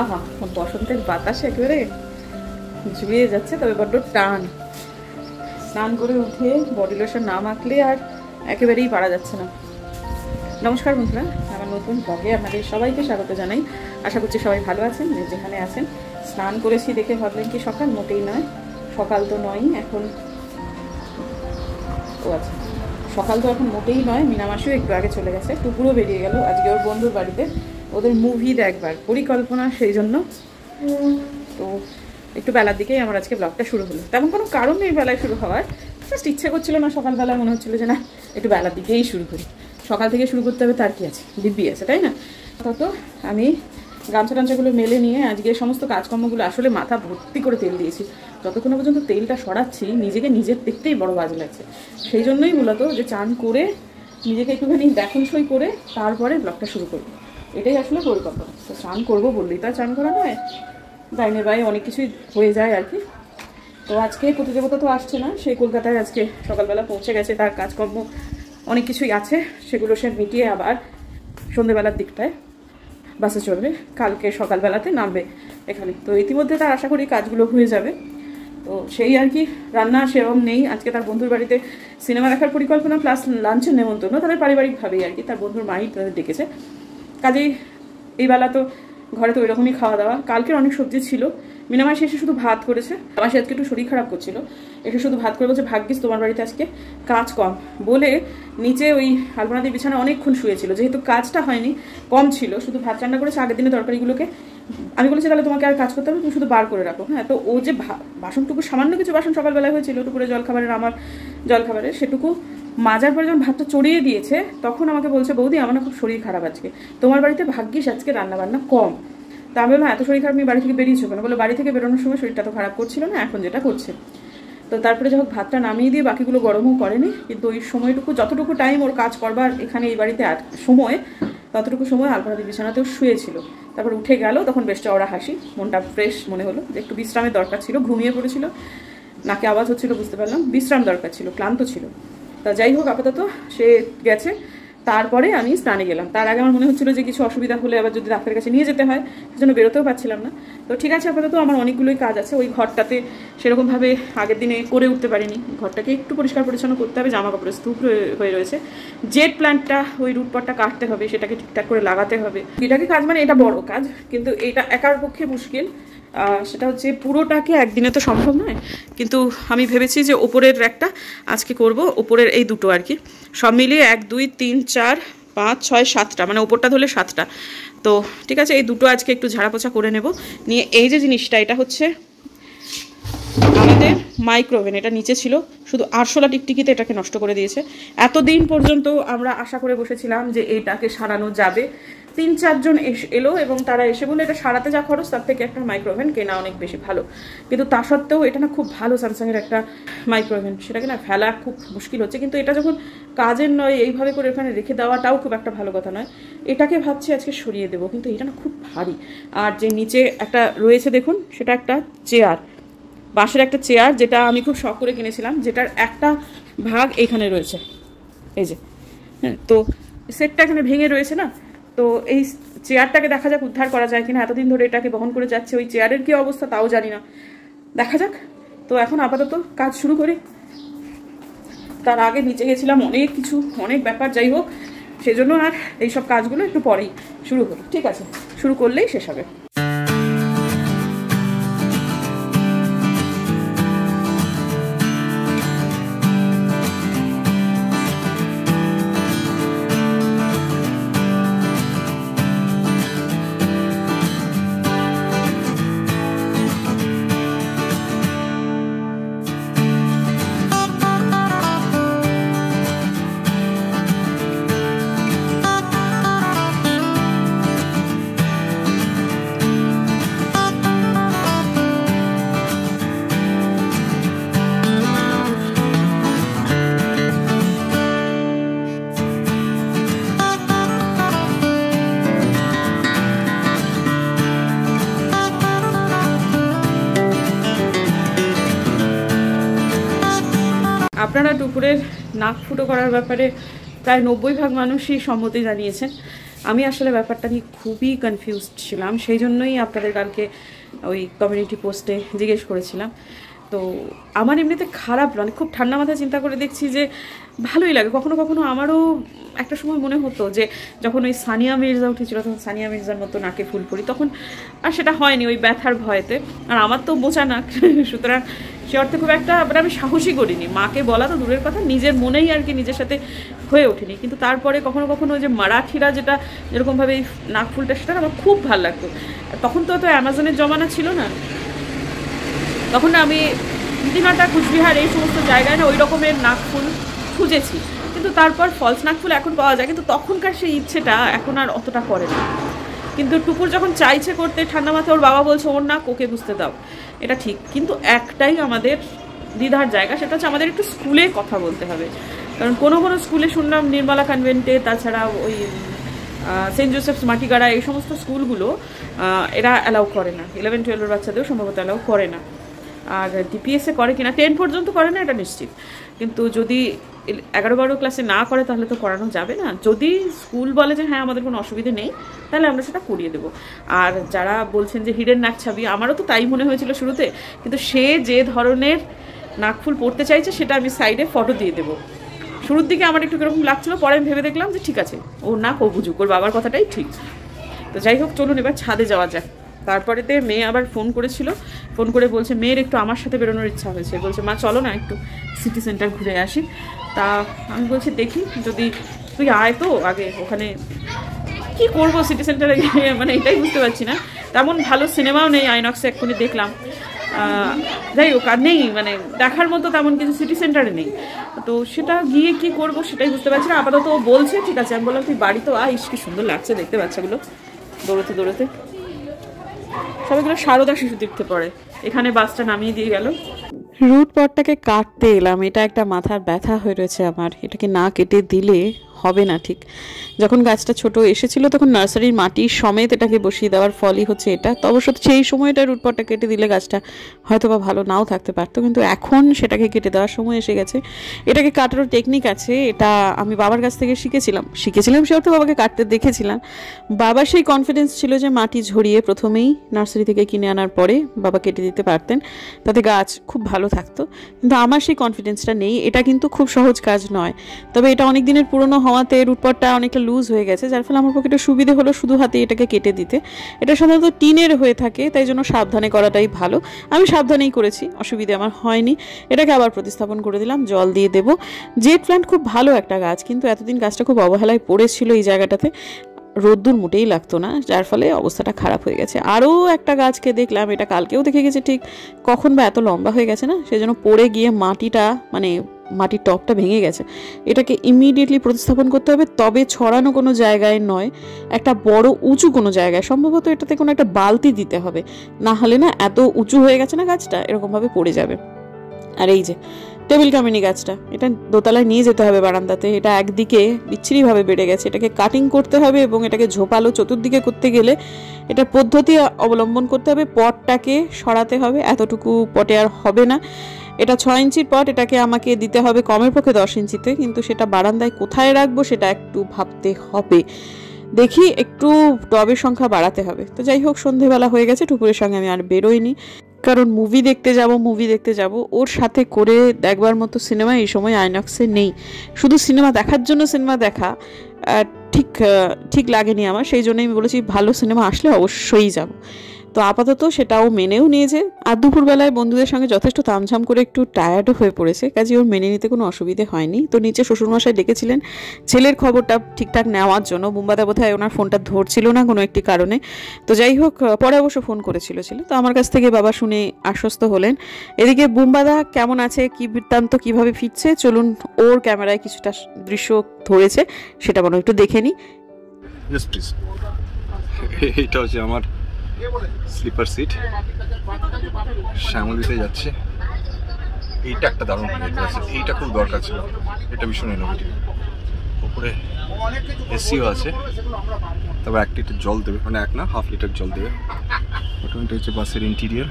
আহা বসন্তের বাতাস একেবারে জুড়িয়ে যাচ্ছে, তবে বড্ড টান। স্নান করে উঠে বডি লোশন না মাখলে আর একেবারেই পারা যাচ্ছে না। নমস্কার বন্ধুরা, আমার নতুন ব্লগে আপনাদের সবাইকে স্বাগত জানাই। আশা করছি সবাই ভালো আছেন, যেখানে আছেন। স্নান করেছি দেখে ভাবলেন কি সকাল? মোটেই নয়, সকাল তো নয়ই এখন। ও আচ্ছা, সকাল তো এখন মোটেই নয়। মিনামাসিও একটু আগে চলে গেছে, টুকুরও বেরিয়ে গেল আজকে ওর বন্ধুর বাড়িতে ওদের মুভি দেখবার পরিকল্পনা, সেই জন্য তো একটু বেলার দিকেই আমার আজকে ব্লগটা শুরু হলো। তেমন কোনো কারণ নেই বেলায় শুরু হওয়ার, জাস্ট ইচ্ছে করছিল না সকালবেলা, মনে হচ্ছিলো যে না একটু বেলার দিকেই শুরু করি। সকাল থেকে শুরু করতে হবে, তার কি আছে, দিব্যি আছে, তাই না? তত আমি গামছা টামছাগুলো মেলে নিয়ে আজকে সমস্ত কাজকর্মগুলো আসলে মাথা ভর্তি করে তেল দিয়েছি। যতক্ষণ পর্যন্ত তেলটা সরাচ্ছি নিজেকে নিজের দেখতেই বড় বাজে লাগছে। সেই জন্যই মূলত যে চান করে নিজেকে একটুখানি দেখনসই করে তারপরে ব্লগটা শুরু করবো, এটাই আসলে পরিকল্পনা। তো চান করবো বললেই তো আর চান করা নয়, ডাইনে বাইরে অনেক কিছুই হয়ে যায় আর কি। তো আজকে প্রতিযোগিতা তো আসছে না, সে কলকাতায় আজকে সকালবেলা পৌঁছে গেছে, তার কাজকর্ম অনেক কিছুই আছে, সেগুলো সে মিটিয়ে আবার সন্ধ্যেবেলার দিকটায় বাসে চড়বে, কালকে সকালবেলাতে নামবে এখানে। তো ইতিমধ্যে তার আশা করি কাজগুলো হয়ে যাবে। তো সেই আর কি, রান্না সেরকম নেই আজকে। তার বন্ধুর বাড়িতে সিনেমা দেখার পরিকল্পনা প্লাস লাঞ্চের নেমন্তন্ন, তাদের পারিবারিকভাবেই আর কি। তার বন্ধুর মাই তাদের ডেকেছে, কাজেই এই বেলা তো ঘরে তো ওইরকমই খাওয়া দাওয়া। কালকের অনেক সবজি ছিল। মিনামাসি এসে শুধু ভাত করেছে, মাসি আজকে একটু শরীর খারাপ করছিল, এসে শুধু ভাত করে বলছে ভাগ্যিস তোমার বাড়িতে আজকে কাজ কম বলে নিচে ওই আলপনাদের বিছানা অনেকক্ষণ শুয়েছিল, যেহেতু কাজটা হয়নি, কম ছিল, শুধু ভাত রান্না করেছে। আগের দিনে তরকারিগুলোকে আমি বলেছি তাহলে তোমাকে আর কাজ করতে হবে, তুমি শুধু বার করে রাখো। হ্যাঁ, তো ও যে বাসনটুকু সামান্য কিছু বাসন সকালবেলায় হয়েছিল দুপুরে জলখাবারের, আমার জলখাবারের, সেটুকু মাজার পরে যখন ভাতটা চড়িয়ে দিয়েছে তখন আমাকে বলছে বৌদি আমার না খুব শরীর খারাপ আজকে, তোমার বাড়িতে ভাগ্যিস আজকে রান্নাবান্না কম। তা আমি বললাম এত শরীর খারাপ তুমি বাড়ি থেকে বেরিয়েছো কেন? বলে বাড়ি থেকে বেরোনোর সময় শরীরটা তো খারাপ করছিল না, এখন যেটা করছে। তো তারপরে যখন ভাতটা নামিয়ে দিয়ে বাকিগুলো গরমও করেনি, কিন্তু ওই সময়টুকু যতটুকু টাইম ওর কাজ করবার এখানে এই বাড়িতে সময়, ততটুকু সময় আলপনাদি বিছানাতেও শুয়েছিল। তারপর উঠে গেল, তখন বেশ চওড়া হাসি, মনটা ফ্রেশ মনে হলো, যে একটু বিশ্রামের দরকার ছিল, ঘুমিয়ে পড়েছিল, নাকে আওয়াজ হচ্ছিল বুঝতে পারলাম, বিশ্রাম দরকার ছিল, ক্লান্ত ছিল। তা যাই হোক, আপাতত সে গেছে। তারপরে আমি স্নানে গেলাম। তার আগে আমার মনে হচ্ছিল যে কিছু অসুবিধা হলে আবার যদি ডাক্তারের কাছে নিয়ে যেতে হয়, সেজন্য বেরোতেও পারছিলাম না। তো ঠিক আছে, আপাতত আমার অনেকগুলোই কাজ আছে। ওই ঘরটাতে সেরকমভাবে আগের দিনে করে উঠতে পারিনি, ঘরটাকে একটু পরিষ্কার পরিচ্ছন্ন করতে হবে, জামা কাপড়ের স্তূপ হয়ে রয়েছে, জেট প্ল্যান্টটা ওই রুটপটটা কাটতে হবে, সেটাকে ঠিকঠাক করে লাগাতে হবে। এটাকে কাজ মানে এটা বড় কাজ, কিন্তু এটা একার পক্ষে মুশকিল। সেটা হচ্ছে পুরোটাকে একদিনে তো সম্ভব নয়, কিন্তু আমি ভেবেছি যে ওপরের একটা আজকে করব, ওপরের এই দুটো আর কি, সব মিলিয়ে 1 2 3 4 5 6 7টা, মানে ওপরটা ধরলে 7টা। তো ঠিক আছে, এই দুটো আজকে একটু ঝাড়াপোছা করে নেব। নিয়ে এই যে জিনিসটা, এটা হচ্ছে আমাদের মাইক্রোওভেন, এটা নিচে ছিল, শুধু আরশোলা টিকটিকিতে এটাকে নষ্ট করে দিয়েছে। এতদিন পর্যন্ত আমরা আশা করে বসেছিলাম যে এটাকে সারানো যাবে। 3-4 জন এলো এবং তারা এসে বলে এটা সারাতে যা খরচ তার থেকে একটা মাইক্রোওভেন কেনা অনেক বেশি ভালো। কিন্তু তা সত্ত্বেও এটা না খুব ভালো স্যামসাংয়ের একটা মাইক্রোওভেন, সেটাকে না ফেলা খুব মুশকিল হচ্ছে। কিন্তু এটা যখন কাজের নয়, এইভাবে করে এখানে রেখে দেওয়াটাও খুব একটা ভালো কথা নয়। এটাকে ভাবছি আজকে সরিয়ে দেবো, কিন্তু এটা না খুব ভারী। আর যে নিচে একটা রয়েছে দেখুন, সেটা একটা চেয়ার, বাঁশের একটা চেয়ার, যেটা আমি খুব শখ করে কিনেছিলাম, যেটার একটা ভাগ এখানে রয়েছে, এই যে। হ্যাঁ, তো সেটটা এখানে ভেঙে রয়েছে না, তো এই চেয়ারটাকে দেখা যাক উদ্ধার করা যায় কিনা। এতদিন ধরে এটাকে বহন করে যাচ্ছে, ওই চেয়ারের কি অবস্থা তাও জানি না, দেখা যাক। তো এখন আপাতত কাজ শুরু করি। তার আগে নিচে গেছিলাম, অনেক কিছু, অনেক ব্যাপার, যাই হোক, সেজন্য আর এইসব কাজগুলো একটু পরেই শুরু করি। ঠিক আছে, শুরু করলেই শেষ হবে। আপনারা টুকুরের নাক ফুটো করার ব্যাপারে প্রায় 90% মানুষই সম্মতি জানিয়েছেন। আমি আসলে ব্যাপারটা নিয়ে খুবই কনফিউজড ছিলাম, সেই জন্যই আপনাদের কালকে ওই কমিউনিটি পোস্টে জিজ্ঞেস করেছিলাম। তো আমার এমনিতে খারাপ মানে খুব ঠান্ডা মাথায় চিন্তা করে দেখছি যে ভালোই লাগে। কখনো কখনো আমারও একটা সময় মনে হতো যে যখন ওই সানিয়া মির্জা উঠেছিল তখন সানিয়া মির্জার মতো নাকে ফুল পরি, তখন আর সেটা হয়নি ওই ব্যথার ভয়েতে। আর আমার তো বোঝা নাক, সুতরাং সে অর্থে খুব একটা মানে আমি সাহসই করিনি। মাকে বলা তো দূরের কথা, নিজের মনেই আর কি নিজের সাথে হয়ে ওঠেনি। কিন্তু তারপরে কখনো কখনো ওই যে মারাঠিরা যেটা যেরকমভাবে এই নাক ফুলটা, সেটা আমার খুব ভালো লাগতো। তখন তো অ্যামাজনের জমানা ছিল না, তখন না আমি দিনাটা কুচবিহার এই সমস্ত জায়গায় না ওই রকমের নাকফুল খুঁজেছি, কিন্তু তারপর ফলস নাকফুল এখন পাওয়া যায়, কিন্তু তখনকার সেই ইচ্ছেটা এখন আর অতটা করে না। কিন্তু টুকুর যখন চাইছে করতে ঠান্ডা মাথায়, ওর বাবা বলছে ওর নাক ওকে বুঝতে দাও, এটা ঠিক। কিন্তু একটাই আমাদের দ্বিধার জায়গা, সেটা হচ্ছে আমাদের একটু স্কুলে কথা বলতে হবে। কারণ কোনো কোনো স্কুলে শুনলাম নির্মলা কনভেন্টে, তাছাড়া ওই সেন্ট জোসেফস মাটিগাড়া, এই সমস্ত স্কুলগুলো এরা অ্যালাউ করে না, 11-12 বাচ্চাদেরও সম্ভবত অ্যালাউ করে না। আর ডিপিএসে করে কিনা 10 পর্যন্ত করে না এটা নিশ্চিত, কিন্তু যদি 11-12 ক্লাসে না করে তাহলে তো করানো যাবে না। যদি স্কুল বলে যে হ্যাঁ আমাদের কোনো অসুবিধে নেই, তাহলে আমরা সেটা করিয়ে দেবো। আর যারা বলছেন যে হিডেন নাক ছাবি, আমারও তো তাই মনে হয়েছিল শুরুতে, কিন্তু সে যে ধরনের নাকফুল পড়তে চাইছে সেটা আমি সাইডে ফটো দিয়ে দেবো। শুরুর দিকে আমার একটু কীরকম লাগছিলো, পরে আমি ভেবে দেখলাম যে ঠিক আছে, ওর নাক ও বুঝুক, ওর বাবার কথাটাই ঠিক। তো যাই হোক, চলুন এবার ছাদে যাওয়া যাক। তারপরেতে মেয়ে আবার ফোন করেছিল, ফোন করে বলছে মেয়ের একটু আমার সাথে বেরোনোর ইচ্ছা হয়েছে, বলছে মা চলো না একটু সিটি সেন্টার ঘুরে আসি। তা আমি বলছি দেখি, যদি তুই আয় তো আগে, ওখানে কি করবো সিটি সেন্টারে গিয়ে, মানে এটাই বুঝতে পারছি না। তেমন ভালো সিনেমাও নেই, আইনক্সে এক্ষুনি দেখলাম, যাই হোক আর নেই, মানে দেখার মতো তেমন কিছু সিটি সেন্টারে নেই। তো সেটা গিয়ে কি করব সেটাই বুঝতে পারছি না। আপাতত ও বলছে ঠিক আছে, আমি বললাম তুই বাড়ি তো আইস, কি সুন্দর লাগছে দেখতে বাচ্চাগুলো দৌড়তে দৌড়তে। সবাইগুলো সারদা শিশু তীর্থে পড়ে, এখানে বাসটা নামিয়ে দিয়ে গেল। রুট পথটাকে কাটতে এলাম, এটা একটা মাথার ব্যথা হয়ে রয়েছে আমার, এটাকে না কেটে দিলে হবে না ঠিক। যখন গাছটা ছোট এসেছিল তখন নার্সারির মাটি সমেত এটাকে বসিয়ে দেওয়ার ফলই হচ্ছে এটা। তো অবশ্য সেই সময়টা রুটপটটা কেটে দিলে গাছটা হয়তো বা ভালো নাও থাকতে পারতো, কিন্তু এখন সেটাকে কেটে দেওয়ার সময় এসে গেছে। এটাকে কাটারও টেকনিক আছে, এটা আমি বাবার কাছ থেকে শিখেছিলাম সে অর্থে বাবাকে কাটতে দেখেছিলাম। বাবার সেই কনফিডেন্স ছিল যে মাটি ঝরিয়ে প্রথমেই নার্সারি থেকে কিনে আনার পরে বাবা কেটে দিতে পারতেন, তাতে গাছ খুব ভালো থাকতো। কিন্তু আমার সেই কনফিডেন্সটা নেই। এটা কিন্তু খুব সহজ কাজ নয়, তবে এটা অনেক দিনের পুরনো হওয়াতে রুটপটটা অনেকটা লুজ হয়ে গেছে, যার ফলে আমার পক্ষে একটু সুবিধে হলো শুধু হাতে এটাকে কেটে দিতে। এটা সাধারণত টিনের হয়ে থাকে, তাই জন্য সাবধানে করাটাই ভালো। আমি সাবধানেই করেছি, অসুবিধে আমার হয়নি। এটাকে আবার প্রতিস্থাপন করে দিলাম, জল দিয়ে দেবো। জেড প্ল্যান্ট খুব ভালো একটা গাছ, কিন্তু এতদিন গাছটা খুব অবহেলায় পড়েছিল এই জায়গাটাতে, রোদ্দুর মোটেই লাগতো না, যার ফলে অবস্থাটা খারাপ হয়ে গেছে। আরও একটা গাছকে দেখলাম, এটা কালকেও দেখে গেছে ঠিক কখন বা এত লম্বা হয়ে গেছে না, সেজন্য পড়ে গিয়ে মাটিটা মানে মাটির টপটা ভেঙে গেছে। এটাকে ইমিডিয়েটলি প্রতিস্থাপন করতে হবে, তবে ছড়ানো কোনো জায়গায় নয়, একটা বড় উঁচু কোনো জায়গায়, সম্ভবত এটাতে কোনো একটা বালতি দিতে হবে, না হলে না এত উঁচু হয়ে গেছে না গাছটা, এরকমভাবে পড়ে যাবে। আর এই যে টেবিল কামিনী গাছটা, এটা দোতলায় নিয়ে যেতে হবে বারান্দাতে, এটা একদিকে বিচ্ছিরিভাবে বেড়ে গেছে, এটাকে কাটিং করতে হবে এবং এটাকে ঝোপালো চতুর্দিকে করতে গেলে এটা পদ্ধতি অবলম্বন করতে হবে। পটটাকে সরাতে হবে, এতটুকু পটে আর হবে না। এটা 6 ইঞ্চির পট, এটাকে আমাকে দিতে হবে কমের পক্ষে 10 ইঞ্চিতে, কিন্তু সেটা বারান্দায় কোথায় রাখবো সেটা একটু ভাবতে হবে। দেখি একটু টবের সংখ্যা বাড়াতে হবে। তো যাই হোক, সন্ধেবেলা হয়ে গেছে, টুকুরের সঙ্গে আমি আর বেরোইনি, কারণ মুভি দেখতে যাব ওর সাথে করে দেখবার মতো সিনেমা এই সময় আইনক্সে নেই। শুধু সিনেমা দেখার জন্য সিনেমা দেখা ঠিক লাগেনি আমার, সেই জন্যই আমি বলেছি ভালো সিনেমা আসলে অবশ্যই যাব। তো আপাতত সেটাও মেনেও নিয়েছে। আর দুপুরবেলায় বন্ধুদের সঙ্গে যথেষ্ট তামঝাম করে একটু টায়ার্ডও হয়ে পড়েছে, কাজে ওর মেনে নিতে কোনো অসুবিধে হয়নি। তো নিচে শ্বশুরমশাই ডেকেছিলেন ছেলের খবরটা ঠিকঠাক নেওয়ার জন্য। বুম্বাদা বোধহয় ওনার ফোনটা ধরছিল না কোনো একটি কারণে। তো যাই হোক, পরে অবশ্য ফোন করেছিল ছেলে, তো আমার কাছ থেকে বাবা শুনে আশ্বস্ত হলেন। এদিকে বুম্বাদা কেমন আছে, কি বৃত্তান্ত, কিভাবে ফিরছে, চলুন ওর ক্যামেরায় কিছুটা দৃশ্য ধরেছে সেটা মনে একটু দেখে নিই। এটা হচ্ছে আমার স্লিপার সিট, শ্যামলীতে যাচ্ছে। এইটা একটা দারুণ আছে, এইটা খুব দরকার ছিল, এটা ভীষণ ইনোভেটিভ। উপরে এসিও আছে, তবে 1 লিটার জল দেবে, মানে 1.5 লিটার জল দেবে। ওটা হচ্ছে বাসের ইন্টেরিয়ার।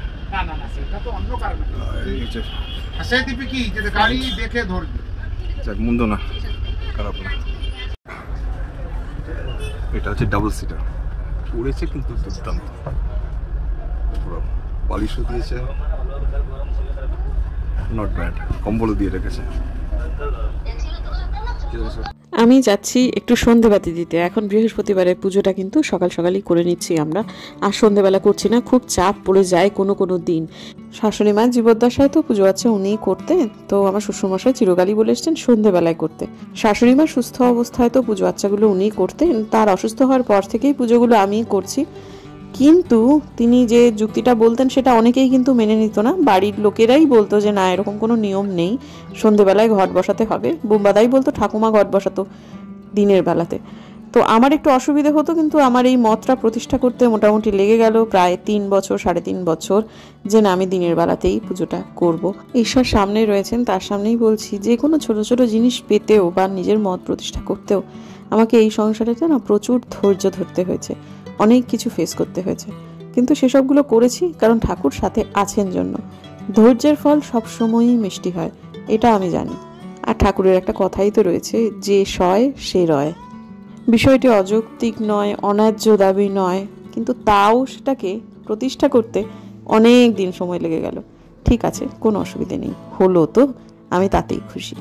যাক, মন্দ না, খারাপ না। এটা হচ্ছে ডাবল সিটার, পড়েছে কিন্তু দুর্দান্ত, পুরো বালিশও দিয়েছে, নট ব্যাড, কম্বলও দিয়ে রেখেছে। আমি যাচ্ছি একটু সন্ধেবাতি দিতে। এখন বৃহস্পতিবারের পুজোটা কিন্তু সকাল সকালই করে নিচ্ছি আমরা, আর সন্ধেবেলা করছি না, খুব চাপ পড়ে যায় কোনো কোনো দিন। শাশুড়ি মা জীবদ্দশায় তো পুজো আছে উনিই করতেন, তো আমার শ্বশুরমশাই চিরকালই বলে এসছেন সন্ধেবেলায় করতে। শাশুড়ি মা সুস্থ অবস্থায় তো পুজো আচ্চাগুলো উনিই করতেন, তার অসুস্থ হওয়ার পর থেকেই পুজোগুলো আমিই করছি। কিন্তু তিনি যে যুক্তিটা বলতেন সেটা অনেকেই কিন্তু মেনে নিত না, বাড়ির লোকেরাই বলতো যে না এরকম কোনো নিয়ম নেই, সন্ধেবেলায় ঘট বসাতে হবে। বোম্বাদাই বলতো ঠাকুমা ঘট বসাতো দিনের বেলাতে। তো আমার একটু অসুবিধে হতো, কিন্তু আমার এই মতটা প্রতিষ্ঠা করতে মোটামুটি লেগে গেল প্রায় 3 বছর 3.5 বছর, যে না আমি দিনের বেলাতেই পুজোটা করব। ঈশ্বর সামনে রয়েছেন, তার সামনেই বলছি, যে কোনো ছোট ছোট জিনিস পেতেও বা নিজের মত প্রতিষ্ঠা করতেও আমাকে এই সংসারেতে না প্রচুর ধৈর্য ধরতে হয়েছে, অনেক কিছু ফেস করতে হয়েছে, কিন্তু সেসবগুলো করেছি কারণ ঠাকুর সাথে আছেন জন্য। ধৈর্যের ফল সবসময়ই মিষ্টি হয়, এটা আমি জানি। আর ঠাকুরের একটা কথাই তো রয়েছে, যে সয় সে রয়। বিষয়টি অযৌক্তিক নয়, অন্যায্য দাবি নয়, কিন্তু তাও সেটাকে প্রতিষ্ঠা করতে অনেক দিন সময় লেগে গেল। ঠিক আছে, কোনো অসুবিধে নেই, হলো তো, আমি তাতেই খুশি।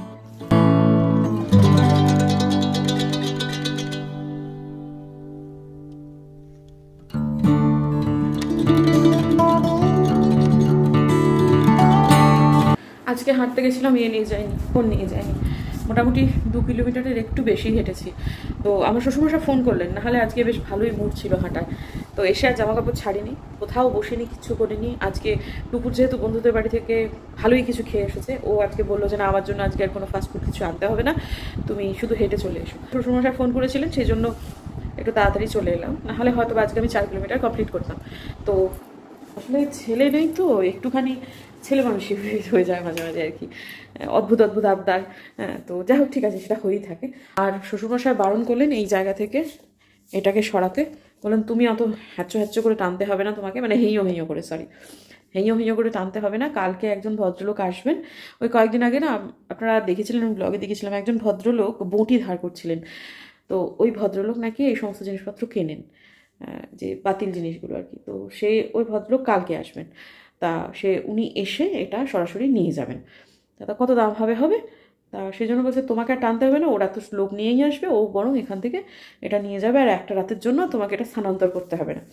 আজকে হাঁটতে গেছিলাম, নিয়ে যায়নি, ফোন নিয়ে যায়নি, মোটামুটি 2 কিলোমিটারের একটু বেশি হেঁটেছি। তো আমার শ্বশুরমশাই ফোন করলেন, নাহলে আজকে বেশ ভালোই মুড ছিল হাঁটার। তো এসে আর জামা কাপড় ছাড়িনি, কোথাও বসিনি, কিচ্ছু করিনি। আজকে দুপুর যেহেতু বন্ধুদের বাড়ি থেকে ভালোই কিছু খেয়ে এসেছে, ও আজকে বললো যে না আমার জন্য আজকে আর কোনো ফাস্টফুড কিছু আনতে হবে না, তুমি শুধু হেঁটে চলে এসো। শ্বশুরমশাই ফোন করেছিলেন, সেই জন্য একটু তাড়াতাড়ি চলে এলাম, নাহলে হয়তো আজকে আমি 4 কিলোমিটার কমপ্লিট করতাম। তো আসলে ছেলে নেই তো, একটুখানি ছেলে মানুষই হয়ে যায় মাঝে মাঝে আর কি, অদ্ভুত অদ্ভুত আবদার। হ্যাঁ, তো যাই হোক, ঠিক আছে, সেটা হয়েই থাকে। আর শ্বশুরমশাই বারণ করলেন এই জায়গা থেকে এটাকে সরাতে, বললেন তুমি অত হ্যাচ্চো হ্যাচ্চো করে টানতে হবে না তোমাকে, মানে হেঁয়ো হেঁয়ো করে, সরি, হেঁয়ো হেঁয়ো করে টানতে হবে না। কালকে একজন ভদ্রলোক আসবেন, ওই কয়েকদিন আগে না আপনারা দেখেছিলেন, ব্লগে দেখেছিলাম, একজন ভদ্রলোক বঁটি ধার করছিলেন। তো ওই ভদ্রলোক নাকি এই সমস্ত জিনিসপত্র কেনেন, যে বাতিল জিনিসগুলো আর কি। তো ওই ভদ্রলোক কালকে আসবেন, তা উনি এসে এটা সরাসরি নিয়ে যাবেন। তা কত দাম হবে, তা সেই জন্য বলছে তোমাকে আর টানতে হবে না, ওরা তো লোক নিয়েই আসবে, ও বরং এখান থেকে এটা নিয়ে যাবে, আর একটা রাতের জন্য তোমাকে এটা স্থানান্তর করতে হবে না।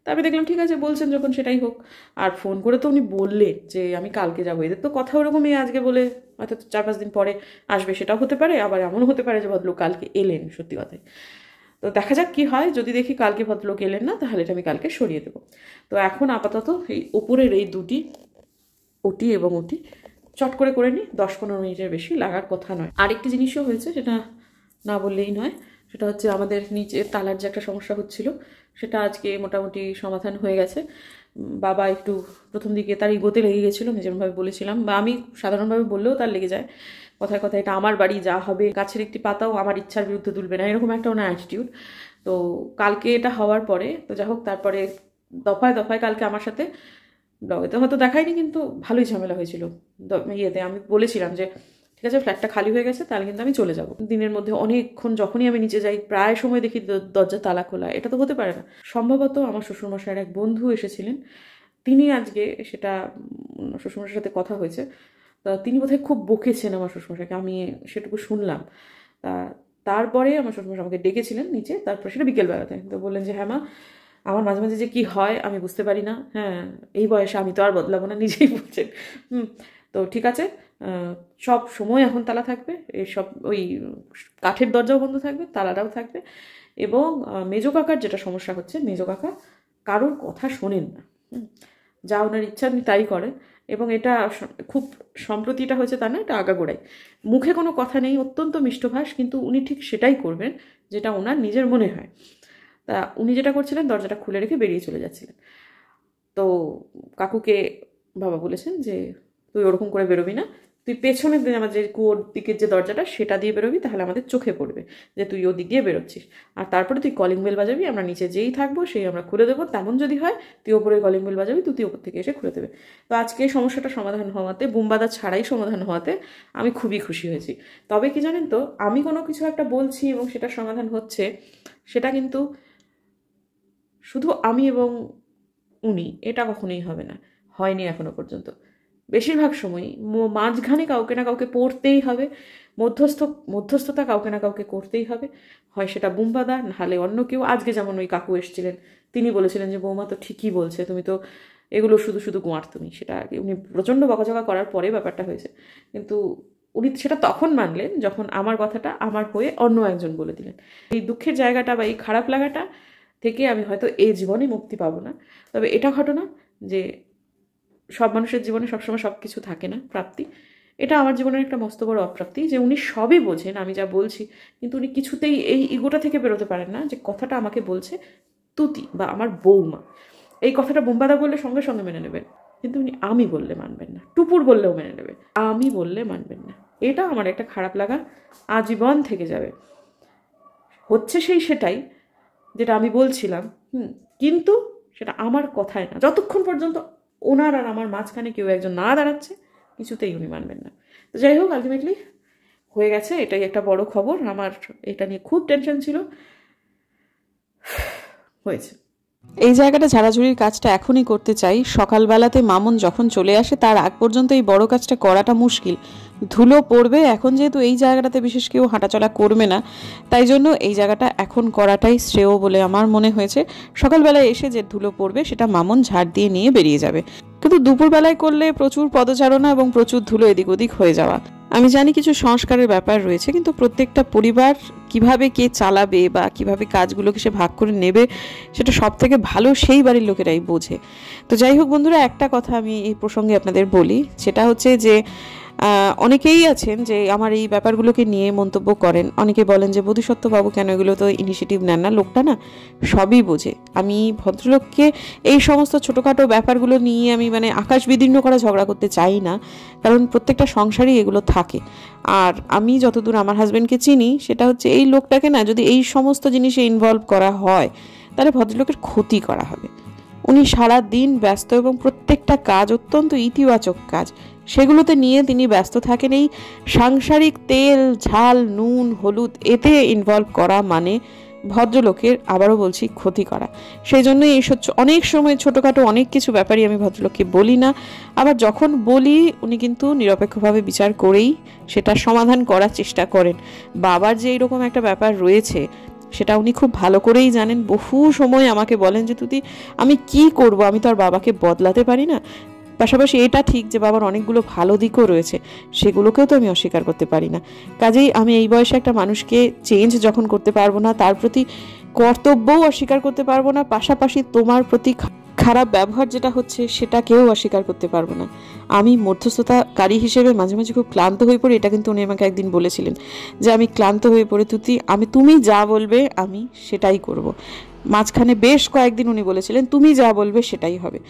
তারপরে দেখলাম ঠিক আছে, বলছেন যখন সেটাই হোক। আর ফোন করে তো উনি বললেন যে আমি কালকে যাবো, এদের তো কথা ওরকমই, আজকে বলে হয়তো 4-5 দিন পরে আসবে, সেটাও হতে পারে, আবার এমনও হতে পারে যে ভদ্রলোক কালকে এলেন সত্যি কথাই। তো দেখা যাক কি হয়, যদি দেখি কালকে ভদ্রলোক এলেন না, তাহলে এটা আমি কালকে সরিয়ে দেবো। তো এখন আপাতত এই ওপরের এই দুটি, ওটি এবং ওটি চট করে নিই, 10-15 মিনিটের বেশি লাগার কথা নয়। আরেকটি জিনিসও হয়েছে, সেটা না বললেই নয়, সেটা হচ্ছে আমাদের নিচে তালার যে একটা সমস্যা হচ্ছিল, সেটা আজকে মোটামুটি সমাধান হয়ে গেছে। বাবা একটু প্রথম দিকে তার ইগোতে লেগে গেছিলো, যেরকমভাবে বলেছিলাম, বা আমি সাধারণভাবে বললেও তার লেগে যায়, কথায় কথায় এটা আমার বাড়ি, যা হবে, গাছের একটি পাতাও আমার ইচ্ছার বিরুদ্ধে তুলবে না, এরকম একটা ওনার অ্যাটিটিউড। তো কালকে এটা হওয়ার পরে, তো যাই হোক, তারপরে দফায় দফায় কালকে আমার সাথে, ব্লগে তো হয়তো দেখায়নি, কিন্তু ভালোই ঝামেলা হয়েছিল ইয়েতে। আমি বলেছিলাম যে ঠিক আছে, ফ্ল্যাটটা খালি হয়ে গেছে, তাহলে কিন্তু আমি চলে যাব। দিনের মধ্যে অনেকক্ষণ যখনই আমি নিচে যাই, প্রায় সময় দেখি দরজা তালা খোলা, এটা তো হতে পারে না। সম্ভবত আমার শ্বশুরমশাইয়ের এক বন্ধু এসেছিলেন, তিনি আজকে, সেটা শ্বশুরমশাইয়ের সাথে কথা হয়েছে, তা তিনি বোধহয় খুব বকেছেন আমার শ্বশুরমশাইকে, আমি সেটুকু শুনলাম। তারপরে আমার শ্বশুরমশাই আমাকে ডেকেছিলেন নিচে, তারপর সেটা বিকেলবেলাতে, তো বললেন যে হ্যাঁ মা, আমার মাঝে মাঝে যে কি হয় আমি বুঝতে পারি না, হ্যাঁ এই বয়সে আমি তো আর বদলাবো না, নিজেই বলছেন। তো ঠিক আছে, সব সময় এখন তালা থাকবে, এসব ওই কাঠের দরজাও বন্ধ থাকবে, তালাটাও থাকবে। এবং মেজো কাকার যেটা সমস্যা হচ্ছে, মেজো কাকা কারোর কথা শোনেন না, যা ওনার ইচ্ছা উনি তাই করেন। এবং এটা খুব সম্প্রতি এটা হয়েছে তা না, এটা আগাগোড়াই, মুখে কোনো কথা নেই, অত্যন্ত মিষ্টভাষ, কিন্তু উনি ঠিক সেটাই করবেন যেটা ওনার নিজের মনে হয়। তা উনি যেটা করছিলেন, দরজাটা খুলে রেখে বেরিয়ে চলে যাচ্ছিলেন। তো কাকুকে বাবা বলেছেন যে তুই ওরকম করে বেরোবি না, তুই পেছনের দিকে আমার যে কুয়োর দিকের যে দরজাটা সেটা দিয়ে বেরোবি, তাহলে আমাদের চোখে পড়বে যে তুই ওদিক দিয়ে বেরোচ্ছিস। আর তারপরে তুই কলিং বেল বাজাবি, আমরা নিচে যেই থাকবো সেই আমরা খুলে দেবো। তেমন যদি হয় তুই ওপরে কলিং বেল বাজাবি, তুই ওপর থেকে এসে খুলে দেবে। তো আজকে এই সমস্যাটা সমাধান হওয়াতে, বুমবাদা ছাড়াই সমাধান হওয়াতে আমি খুবই খুশি হয়েছি। তবে কি জানেন তো, আমি কোনো কিছু একটা বলছি এবং সেটা সমাধান হচ্ছে, সেটা কিন্তু শুধু আমি এবং উনি, এটা কখনোই হবে না, হয়নি এখনো পর্যন্ত। বেশিরভাগ সময়ই মাঝখানে কাউকে না কাউকে পড়তেই হবে, মধ্যস্থতা কাউকে না কাউকে করতেই হবে, হয় সেটা বুম্বাদা, নাহলে অন্য কেউ। আজকে যেমন ওই কাকু এসেছিলেন, তিনি বলেছিলেন যে বৌমা তো ঠিকই বলছে, তুমি তো এগুলো শুধু শুধু গোয়ার তুমি। সেটা উনি প্রচণ্ড বকাঝকা করার পরে ব্যাপারটা হয়েছে, কিন্তু উনি সেটা তখন মানলেন যখন আমার কথাটা আমার হয়ে অন্য একজন বলে দিলেন। এই দুঃখের জায়গাটা বা এই খারাপ লাগাটা থেকে আমি হয়তো এই জীবনে মুক্তি পাবো না, তবে এটা ঘটনা যে সব মানুষের জীবনে সবসময় সব কিছু থাকে না প্রাপ্তি। এটা আমার জীবনের একটা মস্ত বড় অপ্রাপ্তি যে উনি সবই বোঝেন আমি যা বলছি, কিন্তু উনি কিছুতেই এই ইগোটা থেকে বেরোতে পারেন না যে কথাটা আমাকে বলছে তুতি বা আমার বৌমা। এই কথাটা বুম্বাদা বললে সঙ্গে সঙ্গে মেনে নেবেন, কিন্তু উনি আমি বললে মানবেন না। টুপুর বললেও মেনে নেবে, আমি বললে মানবেন না। এটা আমার একটা খারাপ লাগা আজীবন থেকে যাবে। হচ্ছে সেটাই যেটা আমি বলছিলাম, কিন্তু সেটা আমার কথায় না। যতক্ষণ পর্যন্ত ওনার আর আমার মাঝখানে কেউ একজন না দাঁড়াচ্ছে, কিছুতেই উনি মানবেন না। তো যাই হোক, আলটিমেটলি হয়ে গেছে, এটাই একটা বড় খবর। আমার এটা নিয়ে খুব টেনশন ছিল, হয়েছে। এই জায়গাটা ঝাড়াঝুড়ির কাজটা এখনই করতে চাই। সকালবেলাতে মামুন যখন চলে আসে তার আগ পর্যন্ত এই বড় কাজটা করাটা মুশকিল, ধুলো পড়বে। এখন যেহেতু এই জায়গাটাতে বিশেষ কেউ হাঁটাচলা করবে না, তাই জন্য এই জায়গাটা এখন করাটাই শ্রেয় বলে আমার মনে হয়েছে। সকালবেলায় এসে যে ধুলো পড়বে সেটা মামুন ঝাড় দিয়ে নিয়ে বেরিয়ে যাবে, কিন্তু দুপুরবেলায় করলে প্রচুর পদচারণা এবং প্রচুর ধুলো এদিক ওদিক হয়ে যাওয়া। আমি জানি কিছু সংস্কারের ব্যাপার রয়েছে, কিন্তু প্রত্যেকটা পরিবার কিভাবে কে চালাবে বা কিভাবে কাজগুলোকে সে ভাগ করে নেবে, সেটা সব থেকে ভালো সেই বাড়ির লোকেরাই বোঝে। তো যাই হোক বন্ধুরা, একটা কথা আমি এই প্রসঙ্গে আপনাদের বলি, সেটা হচ্ছে যে অনেকেই আছেন যে আমার এই ব্যাপারগুলোকে নিয়ে মন্তব্য করেন। অনেকে বলেন যে বোধিসত্ত্ববাবু কেন এগুলো তো ইনিশিয়েটিভ নেন না, লোকটা না সবই বোঝে। আমি ভদ্রলোককে এই সমস্ত ছোটোখাটো ব্যাপারগুলো নিয়ে আমি আকাশ বিদীর্ণ করা ঝগড়া করতে চাই না, কারণ প্রত্যেকটা সংসারেই এগুলো থাকে। আর আমি যতদূর আমার হাজব্যান্ডকে চিনি, সেটা হচ্ছে এই লোকটাকে না যদি এই সমস্ত জিনিসে ইনভলভ করা হয়, তাহলে ভদ্রলোকের ক্ষতি করা হবে। উনি সারা দিন ব্যস্ত এবং প্রত্যেকটা কাজ অত্যন্ত ইতিবাচক কাজ, সেগুলোতে নিয়ে তিনি ব্যস্ত থাকেন। এই সাংসারিক তেল ঝাল নুন হলুদ এতে ইনভলভ করা মানে ভদ্রলোকের, আবারও বলছি, ক্ষতি করা। সেই জন্যই এই অনেক সময় ছোটোখাটো অনেক কিছু ব্যাপারই আমি ভদ্রলোককে বলি না। আবার যখন বলি উনি কিন্তু নিরপেক্ষভাবে বিচার করেই সেটা সমাধান করার চেষ্টা করেন। বাবার যে এইরকম একটা ব্যাপার রয়েছে সেটা উনি খুব ভালো করেই জানেন। বহু সময় আমাকে বলেন যে তুই আমি কি করব, আমি তো আর বাবাকে বদলাতে পারি না। পাশাপাশি এটা ঠিক যে বাবার অনেকগুলো ভালো দিকও রয়েছে, সেগুলোকেও তো আমি অস্বীকার করতে পারি না। কাজেই আমি এই বয়সে একটা মানুষকে চেঞ্জ যখন করতে পারবো না, তার প্রতি কর্তব্যও অস্বীকার করতে পারবো না, পাশাপাশি তোমার প্রতি খারাপ ব্যবহার যেটা হচ্ছে সেটাকেও অস্বীকার করতে পারবো না। আমি মধ্যস্থতাকারী হিসেবে মাঝে মাঝে খুব ক্লান্ত হয়ে পড়ি। এটা কিন্তু উনি আমাকে একদিন বলেছিলেন যে আমি ক্লান্ত হয়ে পড়ে তুমি যা বলবে আমি সেটাই করব। মাঝখানে বেশ কয়েকদিন উনি বলেছিলেন তুমি যা বলবে সেটাই হবে।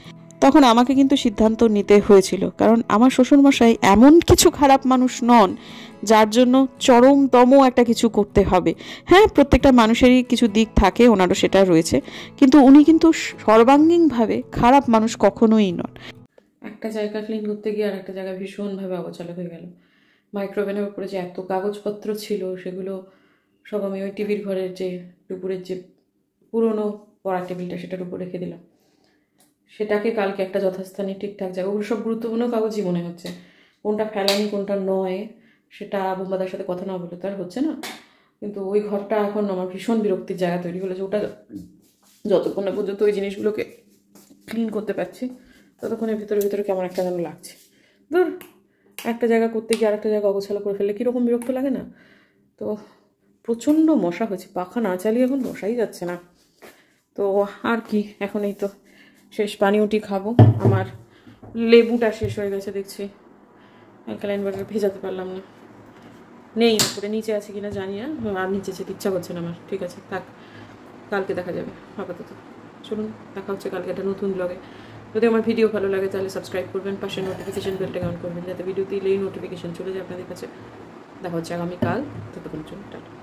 তখন আমাকে কিন্তু সিদ্ধান্ত নিতে হয়েছিল, কারণ আমার শ্বশুরমশাই এমন কিছু খারাপ মানুষ নন যার জন্য চরমতম একটা কিছু করতে হবে। হ্যাঁ, প্রত্যেকটা মানুষেরই কিছু দিক থাকে, ওনারও সেটা রয়েছে, কিন্তু উনি কিন্তু সর্বাঙ্গীনভাবে খারাপ মানুষ কখনোই নন। একটা জায়গা ক্লিন করতে গিয়ে আর একটা জায়গা ভীষণভাবে অগোছালো হয়ে গেল। মাইক্রোওভেনের উপরে যে এত কাগজপত্র ছিল, সেগুলো সব আমি ওই টিভির ঘরের যে দুপুরের যে পুরনো পড়ার টেবিলটা সেটার উপর রেখে দিলাম। সেটাকে কালকে একটা যথাস্থানে ঠিকঠাক জায়গা, ওগুলো সব গুরুত্বপূর্ণ কাগজই মনে হচ্ছে, কোনটা ফেলানি কোনটা নয় সেটা বুম্বাদার সাথে কথা না বলে তো আর হচ্ছে না। কিন্তু ওই ঘরটা এখন আমার ভীষণ বিরক্তির জায়গা তৈরি হলেছে। ওটা যতক্ষণ না পর্যন্ত ওই জিনিসগুলোকে ক্লিন করতে পারছি, ততক্ষণের ভিতরে কেমন একটা যেন লাগছে। ধর একটা জায়গা করতে গিয়ে আরেকটা জায়গা অগোছালো করে ফেললে কীরকম বিরক্ত লাগে না? তো প্রচণ্ড মশা হয়েছে, পাখা না চালিয়ে এখন বসাই যাচ্ছে না। তো আর কি, এখন এই তো শেষ পানীয়টি খাবো। আমার লেবুটা শেষ হয়ে গেছে দেখছি, অ্যালকালাইন ওয়াটার ভেজাতে পারলাম না, নেই উপরে, নিচে আছে কিনা জানি না, আর নিচে যেতে ইচ্ছা করছে না আমার। ঠিক আছে, থাক, কালকে দেখা যাবে আপাতত। চলুন, দেখা হচ্ছে কালকে একটা নতুন ব্লগে। যদি আমার ভিডিও ভালো লাগে তাহলে সাবস্ক্রাইব করবেন, পাশে নোটিফিকেশন বেলটাকে অন করবেন যাতে ভিডিও দিলেই নোটিফিকেশন চলে যায় আপনাদের কাছে। দেখা হচ্ছে আগামীকাল, ততক্ষণ জন্য টাটা।